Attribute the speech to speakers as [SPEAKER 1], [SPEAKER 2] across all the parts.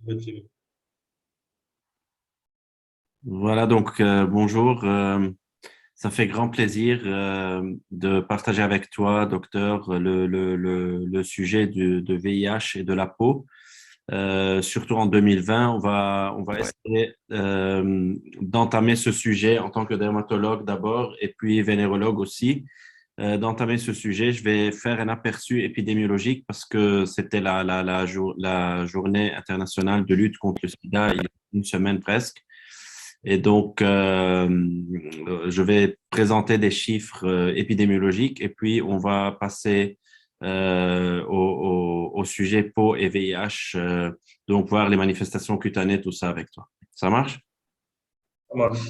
[SPEAKER 1] Effectivement.
[SPEAKER 2] Voilà, donc bonjour. Ça fait grand plaisir de partager avec toi, docteur, le sujet de VIH et de la peau. Surtout en 2020, on va essayer d'entamer ce sujet en tant que dermatologue d'abord et puis vénérologue aussi. D'entamer ce sujet, je vais faire un aperçu épidémiologique parce que c'était la journée internationale de lutte contre le sida il y a une semaine presque. Et donc, je vais présenter des chiffres épidémiologiques et puis on va passer au sujet peau et VIH, donc voir les manifestations cutanées, tout ça avec toi. Ça marche?
[SPEAKER 1] Ça marche.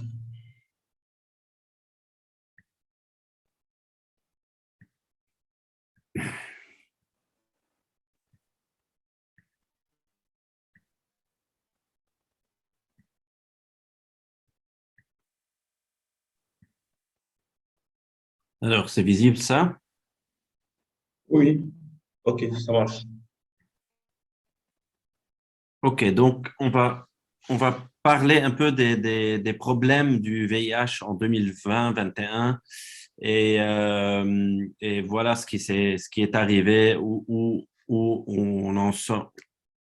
[SPEAKER 2] Alors, c'est visible ça?
[SPEAKER 1] Oui, ok, ça marche.
[SPEAKER 2] Ok, donc on va parler un peu des problèmes du VIH en 2020-21 et voilà ce qui est arrivé, où on en sort,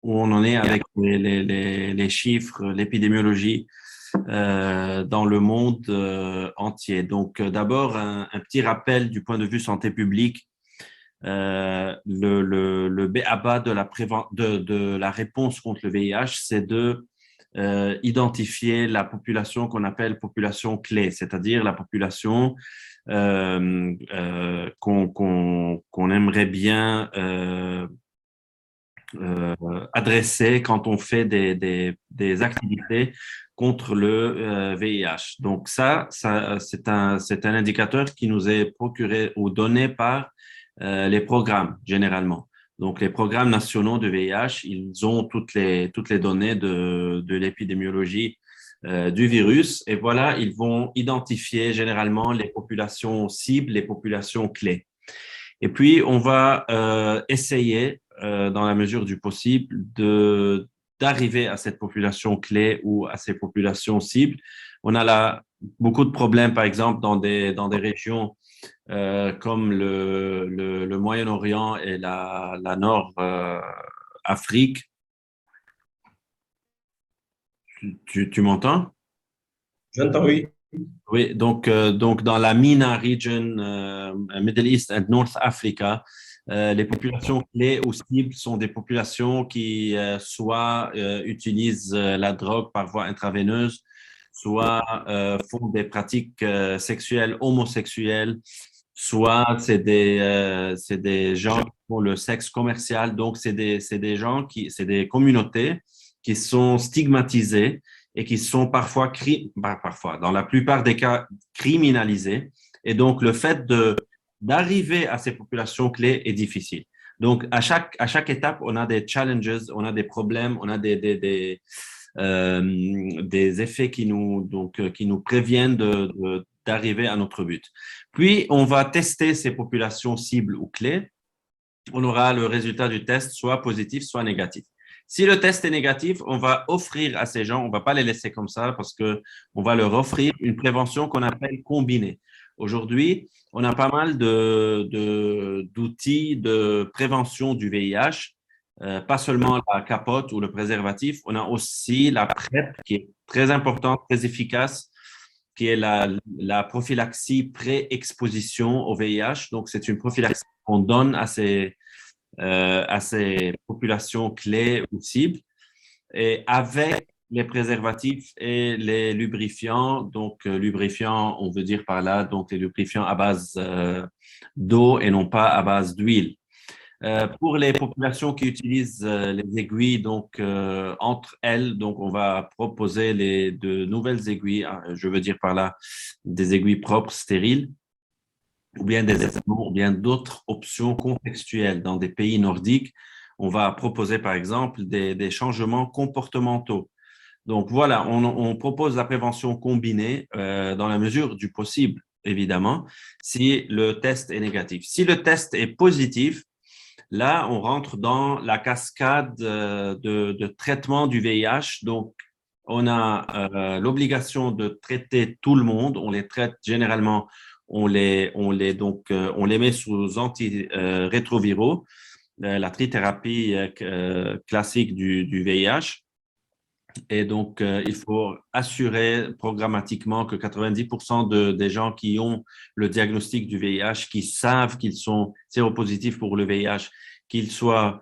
[SPEAKER 2] où on en est avec les chiffres, l'épidémiologie dans le monde entier. Donc, d'abord, un petit rappel du point de vue santé publique. Le b.a.-ba de la réponse contre le VIH, c'est de identifier la population qu'on appelle population clé, c'est-à-dire la population qu'on aimerait bien adresser quand on fait des activités contre le VIH. Donc ça c'est un indicateur qui nous est procuré ou donné par les programmes généralement. Donc les programmes nationaux de VIH, ils ont toutes les données de l'épidémiologie du virus et voilà, ils vont identifier généralement les populations cibles, les populations clés. Et puis, on va essayer, dans la mesure du possible, d'arriver à cette population clé ou à ces populations cibles. On a là beaucoup de problèmes, par exemple, dans des régions comme le Moyen-Orient et la Nord-Afrique. Tu m'entends?
[SPEAKER 1] J'entends, oui.
[SPEAKER 2] Oui, donc dans la MENA region, Middle East and North Africa, les populations clés ou cibles sont des populations qui soit utilisent la drogue par voie intraveineuse, soit font des pratiques sexuelles homosexuelles, soit c'est des gens qui font le sexe commercial. Donc, c'est des gens c'est des communautés qui sont stigmatisées et qui sont parfois, dans la plupart des cas, criminalisés. Et donc, le fait d'arriver à ces populations clés est difficile. Donc, à chaque étape, on a des challenges, on a des problèmes, on a des effets qui nous préviennent d'arriver à notre but. Puis, on va tester ces populations cibles ou clés. On aura le résultat du test soit positif, soit négatif. Si le test est négatif, on va offrir à ces gens, on ne va pas les laisser comme ça parce qu'on va leur offrir une prévention qu'on appelle combinée. Aujourd'hui, on a pas mal d'outils de prévention du VIH, pas seulement la capote ou le préservatif, on a aussi la PrEP qui est très importante, très efficace, qui est la prophylaxie pré-exposition au VIH. Donc, c'est une prophylaxie qu'on donne à ces populations clés ou cibles, et avec les préservatifs et les lubrifiants. Donc, lubrifiants, on veut dire par là, donc les lubrifiants à base d'eau et non pas à base d'huile. Pour les populations qui utilisent les aiguilles, donc entre elles, donc on va proposer de nouvelles aiguilles, hein, je veux dire par là des aiguilles propres, stériles, ou bien des ou bien d'autres options contextuelles. Dans des pays nordiques, on va proposer par exemple des changements comportementaux. Donc voilà, on propose la prévention combinée dans la mesure du possible, évidemment, si le test est négatif. Si le test est positif, Là, on rentre dans la cascade de traitement du VIH. Donc, on a l'obligation de traiter tout le monde. On les traite généralement, on les met sous antirétroviraux, la trithérapie classique du VIH. Et donc, il faut assurer programmatiquement que 90% des gens qui ont le diagnostic du VIH, qui savent qu'ils sont séropositifs pour le VIH, qu'ils soient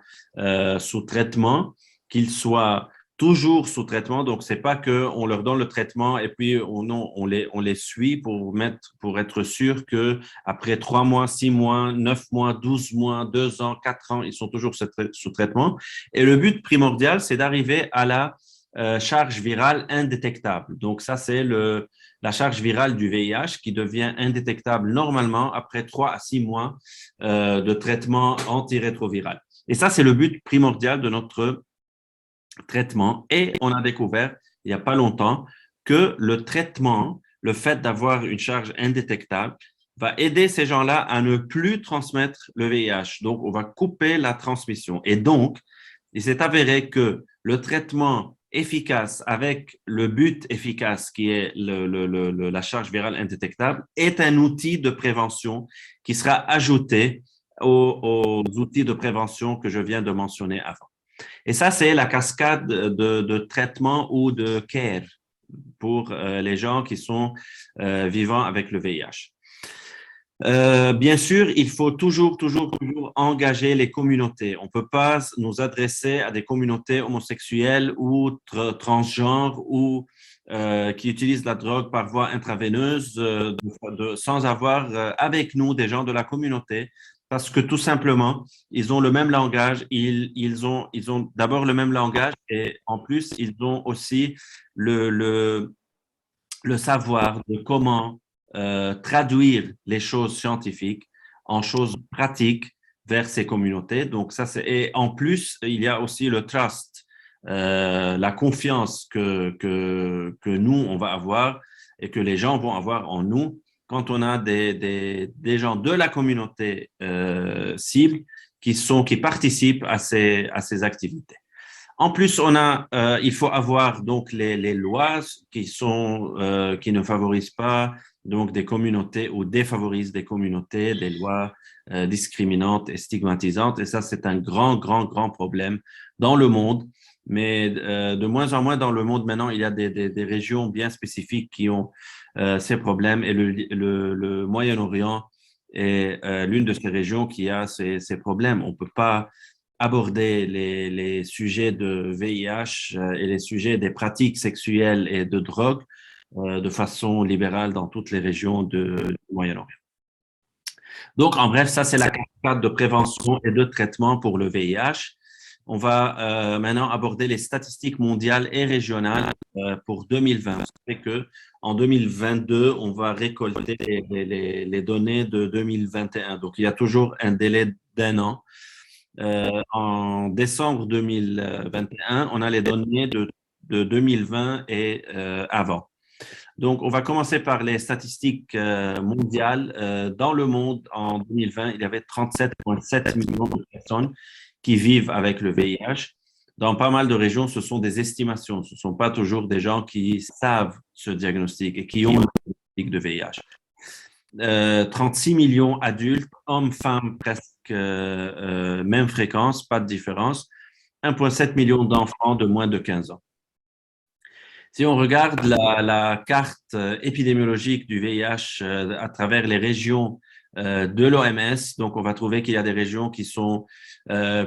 [SPEAKER 2] sous traitement, qu'ils soient toujours sous traitement. Donc, c'est pas qu'on leur donne le traitement et puis non, on les suit pour être sûr que après 3 mois, 6 mois, 9 mois, 12 mois, 2 ans, 4 ans, ils sont toujours sous traitement. Et le but primordial, c'est d'arriver à la charge virale indétectable. Donc, ça, c'est la charge virale du VIH qui devient indétectable normalement après 3 à 6 mois de traitement antirétroviral. Et ça, c'est le but primordial de notre traitement. Et on a découvert, il n'y a pas longtemps, que le traitement, le fait d'avoir une charge indétectable, va aider ces gens-là à ne plus transmettre le VIH. Donc, on va couper la transmission. Et donc, il s'est avéré que le traitement efficace avec le but efficace qui est la charge virale indétectable est un outil de prévention qui sera ajouté aux outils de prévention que je viens de mentionner avant. Et ça, c'est la cascade de traitement ou de care pour les gens qui sont vivants avec le VIH. Bien sûr, il faut toujours engager les communautés. On ne peut pas nous adresser à des communautés homosexuelles ou transgenres ou qui utilisent la drogue par voie intraveineuse sans avoir avec nous des gens de la communauté parce que tout simplement, ils ont le même langage, ils ont d'abord le même langage et en plus, ils ont aussi le savoir de comment traduire les choses scientifiques en choses pratiques vers ces communautés. Donc, et en plus, il y a aussi le trust, la confiance que nous, on va avoir et que les gens vont avoir en nous quand on a des gens de la communauté cible qui participent à ces activités. En plus, il faut avoir donc les lois qui ne favorisent pas donc des communautés ou défavorisent des communautés, des lois discriminantes et stigmatisantes. Et ça, c'est un grand problème dans le monde. Mais de moins en moins dans le monde maintenant, il y a des régions bien spécifiques qui ont ces problèmes. Et le Moyen-Orient est l'une de ces régions qui a ces problèmes. On ne peut pas aborder les sujets de VIH et les sujets des pratiques sexuelles et de drogue de façon libérale dans toutes les régions du Moyen-Orient. Donc, en bref, ça, c'est la cascade de prévention et de traitement pour le VIH. On va maintenant aborder les statistiques mondiales et régionales pour 2020. Ça fait que en 2022, on va récolter les données de 2021. Donc, il y a toujours un délai d'1 an. En décembre 2021, on a les données de 2020 et avant. Donc, on va commencer par les statistiques mondiales. Dans le monde, en 2020, il y avait 37,7 millions de personnes qui vivent avec le VIH. Dans pas mal de régions, ce sont des estimations. Ce ne sont pas toujours des gens qui savent ce diagnostic et qui ont le diagnostic de VIH. 36 millions adultes, hommes, femmes, presque même fréquence, pas de différence. 1,7 million d'enfants de moins de 15 ans. Si on regarde la carte épidémiologique du VIH à travers les régions de l'OMS, donc on va trouver qu'il y a des régions qui sont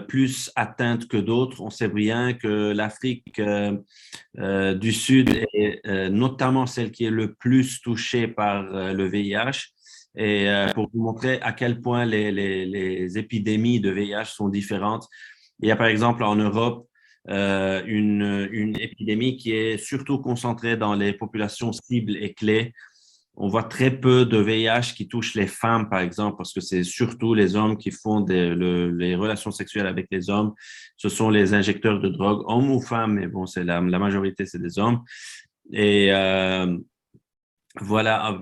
[SPEAKER 2] plus atteintes que d'autres. On sait bien que l'Afrique du Sud est notamment celle qui est le plus touchée par le VIH. Et pour vous montrer à quel point les épidémies de VIH sont différentes, il y a par exemple en Europe une épidémie qui est surtout concentrée dans les populations cibles et clés. On voit très peu de VIH qui touche les femmes, par exemple, parce que c'est surtout les hommes qui font les relations sexuelles avec les hommes. Ce sont les injecteurs de drogue, hommes ou femmes, mais bon, c'est la majorité, c'est des hommes. Et voilà,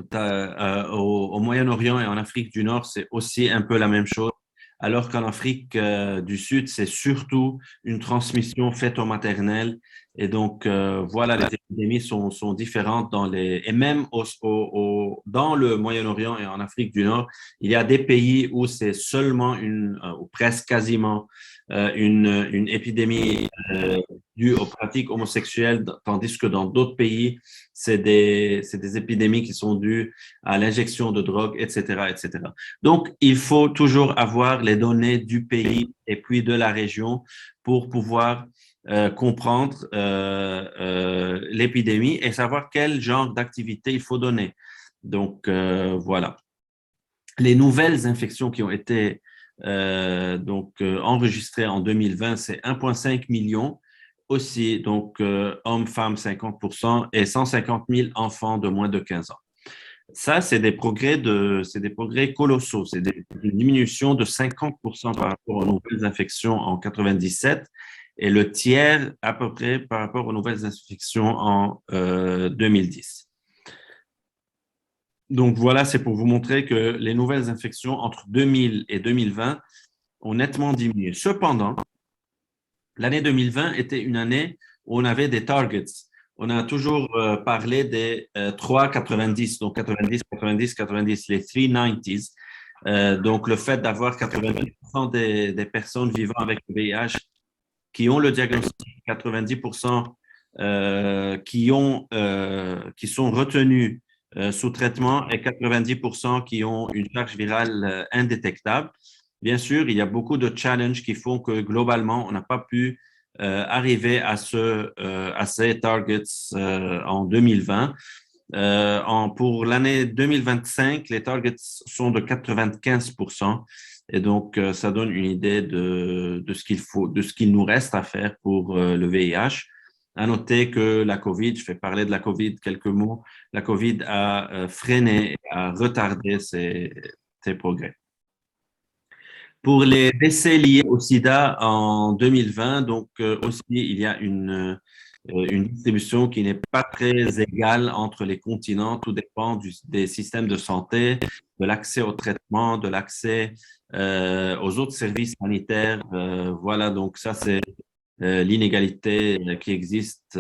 [SPEAKER 2] au Moyen-Orient et en Afrique du Nord, c'est aussi un peu la même chose. alors qu'en Afrique du Sud, c'est surtout une transmission faite au maternel. Et donc, voilà, les épidémies sont différentes et même dans le Moyen-Orient et en Afrique du Nord, il y a des pays où c'est seulement ou presque quasiment une épidémie due aux pratiques homosexuelles, tandis que dans d'autres pays, c'est des épidémies qui sont dues à l'injection de drogue, etc., etc. Donc, il faut toujours avoir les données du pays et puis de la région pour pouvoir comprendre l'épidémie et savoir quel genre d'activité il faut donner. Donc, voilà. Les nouvelles infections qui ont été enregistrées en 2020, c'est 1,5 million aussi, donc hommes, femmes 50% et 150 000 enfants de moins de 15 ans. Ça, c'est des progrès colossaux. Une diminution de 50% par rapport aux nouvelles infections en 97 et le tiers à peu près par rapport aux nouvelles infections en 2010. Donc voilà, c'est pour vous montrer que les nouvelles infections entre 2000 et 2020 ont nettement diminué. Cependant, l'année 2020 était une année où on avait des targets. On a toujours parlé des 3,90, donc 90, 90, 90, les 390s. Donc, le fait d'avoir 90% des personnes vivant avec le VIH qui ont le diagnostic, 90% qui sont retenus sous traitement et 90% qui ont une charge virale indétectable. Bien sûr, il y a beaucoup de challenges qui font que globalement, on n'a pas pu arriver à ces targets en 2020. Pour l'année 2025, les targets sont de 95%. Et donc, ça donne une idée de ce qu'il nous reste à faire pour le VIH. À noter que la COVID, je vais parler de la COVID quelques mots, la COVID a freiné, a retardé ces progrès. Pour les décès liés au sida en 2020, donc aussi, il y a une distribution qui n'est pas très égale entre les continents. Tout dépend des systèmes de santé, de l'accès au traitement, de l'accès aux autres services sanitaires. Voilà, donc ça, c'est l'inégalité qui existe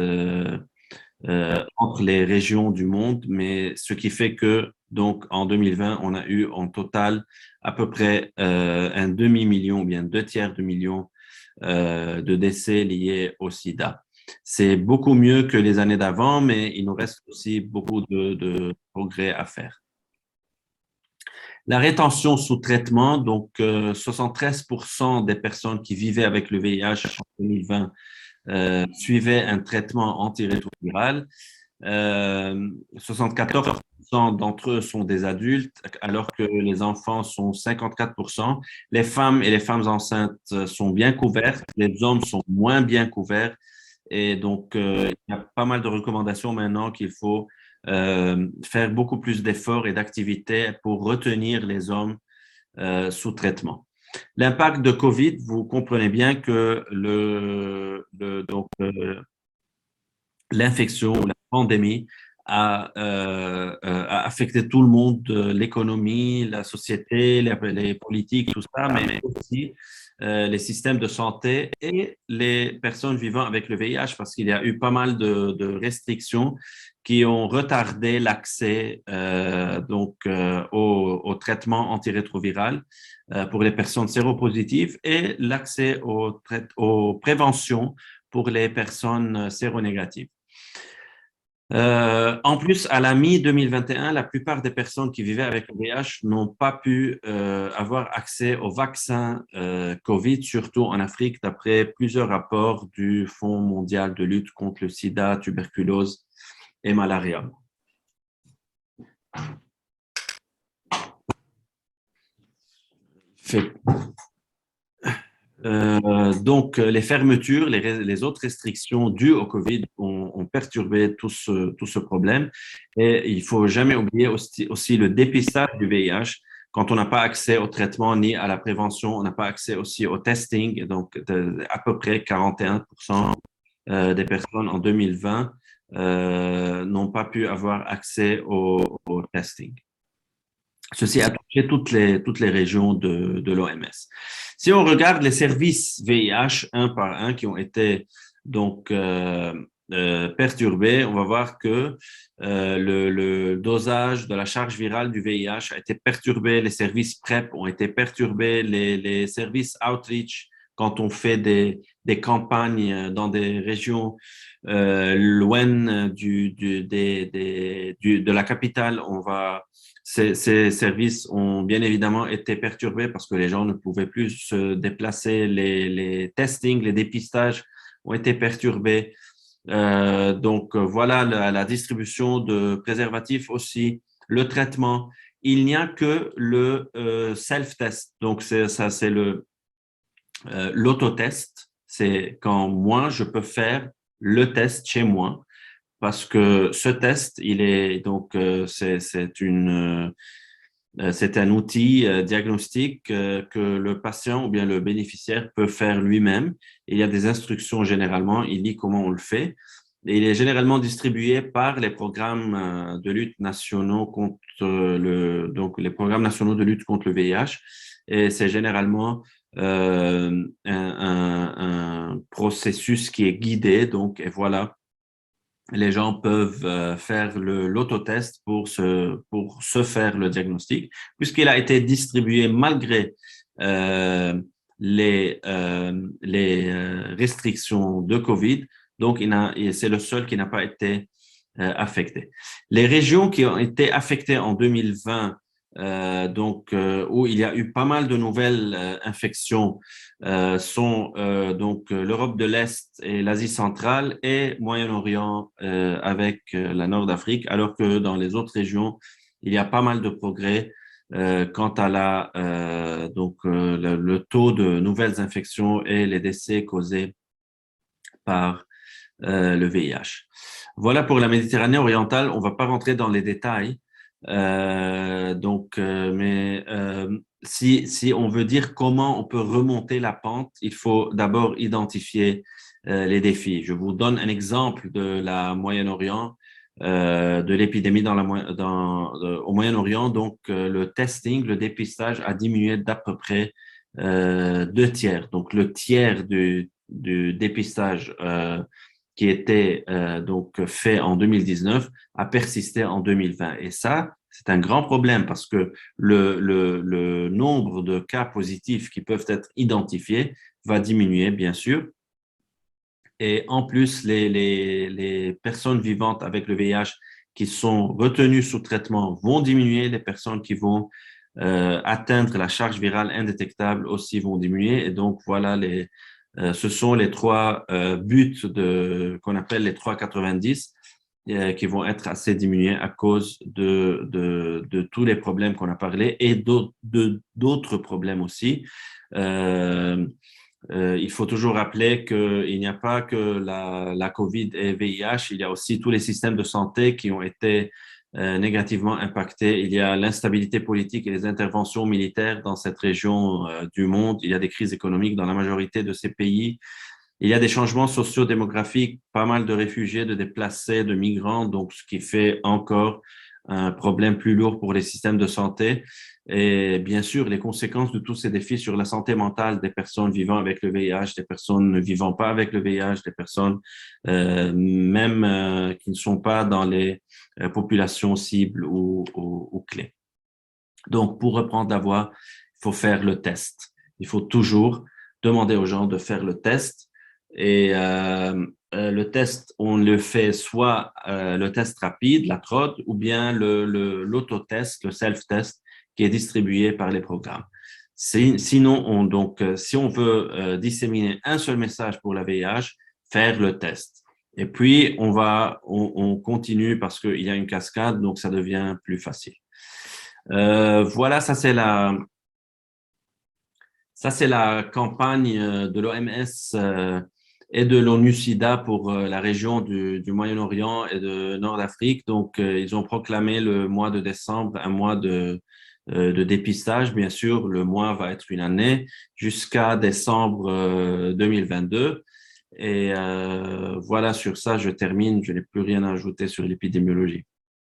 [SPEAKER 2] entre les régions du monde, mais ce qui fait que, donc, en 2020, on a eu en total à peu près un demi-million, ou bien 2/3 de million de décès liés au sida. C'est beaucoup mieux que les années d'avant, mais il nous reste aussi beaucoup de progrès à faire. La rétention sous traitement, donc 73% des personnes qui vivaient avec le VIH en 2020 suivaient un traitement antirétroviral. 74% d'entre eux sont des adultes, alors que les enfants sont 54%. Les femmes et les femmes enceintes sont bien couvertes, les hommes sont moins bien couverts. Et donc, il y a pas mal de recommandations maintenant qu'il faut faire beaucoup plus d'efforts et d'activités pour retenir les hommes sous traitement. L'impact de COVID, vous comprenez bien que l'infection ou la pandémie a affecté tout le monde, l'économie, la société, les politiques, tout ça, mais aussi les systèmes de santé et les personnes vivant avec le VIH, parce qu'il y a eu pas mal de restrictions qui ont retardé l'accès au traitement antirétroviral pour les personnes séropositives et l'accès aux préventions pour les personnes séronégatives. En plus, à la mi-2021, la plupart des personnes qui vivaient avec le VIH n'ont pas pu avoir accès au vaccin COVID, surtout en Afrique, d'après plusieurs rapports du Fonds mondial de lutte contre le sida, tuberculose et malaria. Donc, les fermetures, les autres restrictions dues au COVID ont perturbé tout ce problème. Et il faut jamais oublier aussi le dépistage du VIH. Quand on n'a pas accès au traitement ni à la prévention, on n'a pas accès aussi au testing. Et donc, à peu près 41% des personnes en 2020 n'ont pas pu avoir accès au testing. Ceci a touché chez toutes les régions de l'OMS. Si on regarde les services VIH un par un qui ont été donc perturbés, on va voir que le dosage de la charge virale du VIH a été perturbé, les services PrEP ont été perturbés, les services outreach, quand on fait des campagnes dans des régions loin de la capitale, ces services ont bien évidemment été perturbés parce que les gens ne pouvaient plus se déplacer, les testings, les dépistages ont été perturbés. Donc, voilà la distribution de préservatifs aussi, le traitement. Il n'y a que le self-test. Donc, c'est l'autotest. C'est quand moi, je peux faire le test chez moi parce que ce test, il est donc c'est un outil diagnostique que le patient ou bien le bénéficiaire peut faire lui-même. Il y a des instructions généralement, il dit comment on le fait. Et il est généralement distribué par les programmes de lutte nationaux contre donc les programmes nationaux de lutte contre le VIH. Et c'est généralement un processus qui est guidé. Donc, et voilà, les gens peuvent faire l'autotest pour se faire le diagnostic, puisqu'il a été distribué malgré euh, les restrictions de COVID. Donc, c'est le seul qui n'a pas été affecté. Les régions qui ont été affectées en 2020, où il y a eu pas mal de nouvelles infections, sont donc l'Europe de l'Est et l'Asie centrale et Moyen-Orient avec la Nord-Afrique, alors que dans les autres régions, il y a pas mal de progrès quant à le taux de nouvelles infections et les décès causés par le VIH. Voilà pour la Méditerranée orientale. On ne va pas rentrer dans les détails. Si on veut dire comment on peut remonter la pente, il faut d'abord identifier les défis. Je vous donne un exemple de la Moyen-Orient, de l'épidémie au Moyen-Orient. Donc, le testing, le dépistage a diminué d'à peu près 2 tiers. Donc, le tiers du dépistage qui était donc fait en 2019 a persisté en 2020. Et ça, c'est un grand problème parce que le nombre de cas positifs qui peuvent être identifiés va diminuer, bien sûr. Et en plus, les personnes vivantes avec le VIH qui sont retenues sous traitement vont diminuer. Les personnes qui vont atteindre la charge virale indétectable aussi vont diminuer. Et donc, voilà, ce sont les trois buts qu'on appelle les 3,90 qui vont être assez diminués à cause de tous les problèmes qu'on a parlé et d'autres problèmes aussi. Il faut toujours rappeler qu'il n'y a pas que la COVID et VIH, il y a aussi tous les systèmes de santé qui ont été négativement impactés. Il y a l'instabilité politique et les interventions militaires dans cette région du monde. Il y a des crises économiques dans la majorité de ces pays. Il y a des changements socio-démographiques, pas mal de réfugiés, de déplacés, de migrants, donc ce qui fait encore un problème plus lourd pour les systèmes de santé. Et bien sûr, les conséquences de tous ces défis sur la santé mentale des personnes vivant avec le VIH, des personnes ne vivant pas avec le VIH, des personnes même qui ne sont pas dans les populations cibles ou clés. Donc, pour reprendre la voie, il faut faire le test. Il faut toujours demander aux gens de faire le test. Et le test, on le fait soit le test rapide, la TROD, ou bien l'autotest, le self-test, qui est distribué par les programmes. Sinon, si on veut disséminer un seul message pour la VIH, faire le test. Et puis, on continue parce qu'il y a une cascade, donc ça devient plus facile. Voilà, ça c'est la campagne de l'OMS et de l'ONU-SIDA pour la région du Moyen-Orient et de Nord-Afrique. Donc, ils ont proclamé le mois de décembre un mois de dépistage. Bien sûr, le mois va être une année jusqu'à décembre 2022. Et voilà, sur ça, je termine. Je n'ai plus rien à ajouter sur l'épidémiologie.